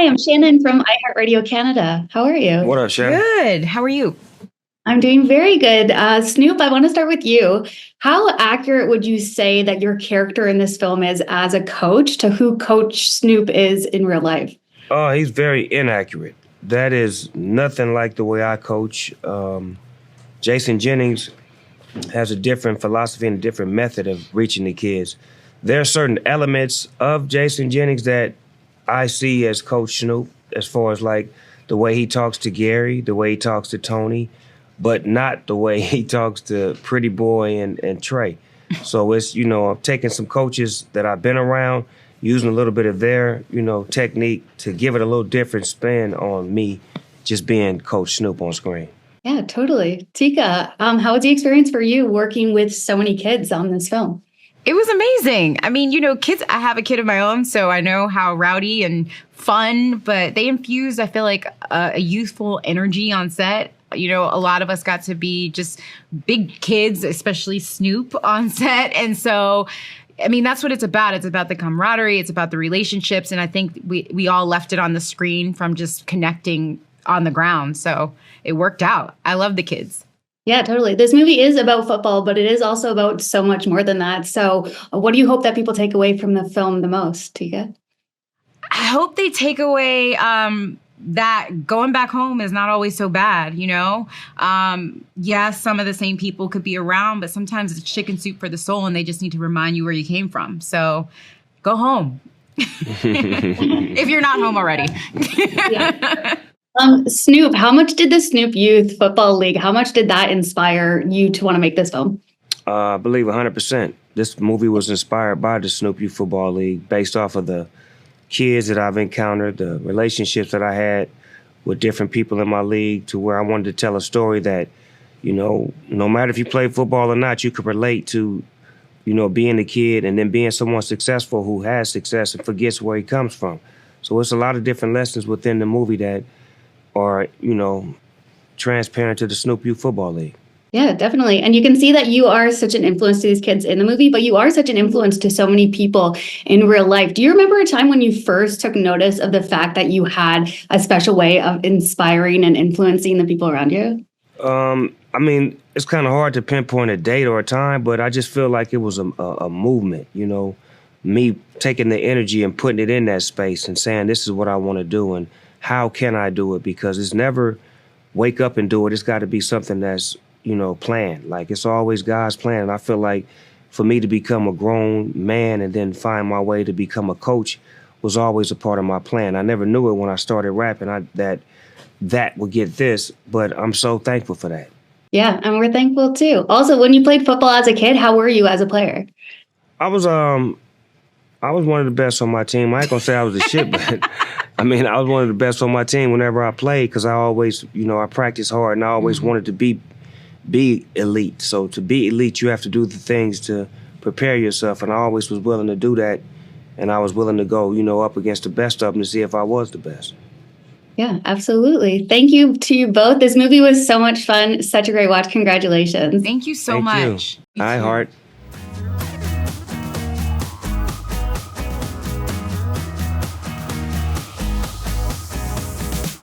I'm Shannon from iHeartRadio Canada. How are you? What up, Shannon? Good. How are you? I'm doing very good. Snoop, I want to start with you. How accurate would you say that your character in this film is as a coach to who Coach Snoop is in real life? Oh, he's very inaccurate. That is nothing like the way I coach. Jason Jennings has a different philosophy and a different method of reaching the kids. There are certain elements of Jason Jennings that I see as Coach Snoop, as far as like the way he talks to Gary, the way he talks to Tony, but not the way he talks to Pretty Boy and Trey. So it's, I'm taking some coaches that I've been around, using a little bit of their, technique to give it a little different spin on me just being Coach Snoop on screen. Yeah, totally. Tika, how was the experience for you working with so many kids on this film? It was amazing. I mean, kids, I have a kid of my own, so I know how rowdy and fun, but they infused, I feel like, a youthful energy on set. A lot of us got to be just big kids, especially Snoop on set. And so, I mean, that's what it's about. It's about the camaraderie. It's about the relationships. And I think we all left it on the screen from just connecting on the ground. So it worked out. I love the kids. Yeah, totally. This movie is about football, but it is also about so much more than that. So what do you hope that people take away from the film the most, Tika? I hope they take away that going back home is not always so bad, Yes, some of the same people could be around, but sometimes it's chicken soup for the soul and they just need to remind you where you came from. So go home. If you're not home already. Yeah. Snoop, how much did the Snoop Youth Football League, how much did that inspire you to want to make this film? I believe 100%. This movie was inspired by the Snoop Youth Football League based off of the kids that I've encountered, the relationships that I had with different people in my league, to where I wanted to tell a story that, no matter if you play football or not, you could relate to, being a kid and then being someone successful who has success and forgets where he comes from. So it's a lot of different lessons within the movie that are, transparent to the Snoop Youth Football League. Yeah, definitely. And you can see that you are such an influence to these kids in the movie, but you are such an influence to so many people in real life. Do you remember a time when you first took notice of the fact that you had a special way of inspiring and influencing the people around you? I mean, it's kind of hard to pinpoint a date or a time, but I just feel like it was a movement, me taking the energy and putting it in that space and saying, this is what I want to do and how can I do it? Because it's never wake up and do it. It's got to be something that's, planned. Like, it's always God's plan. And I feel like for me to become a grown man and then find my way to become a coach was always a part of my plan. I never knew it when I started rapping that would get this, but I'm so thankful for that. Yeah, and we're thankful too. Also, when you played football as a kid, how were you as a player? I was one of the best on my team. I ain't gonna say I was the shit, but I was one of the best on my team whenever I played, because I always, I practiced hard and I always wanted to be elite. So to be elite, you have to do the things to prepare yourself, and I always was willing to do that, and I was willing to go, up against the best of them to see if I was the best. Yeah, absolutely. Thank you to you both. This movie was so much fun. Such a great watch. Congratulations. Thank you so much. You. iHeart.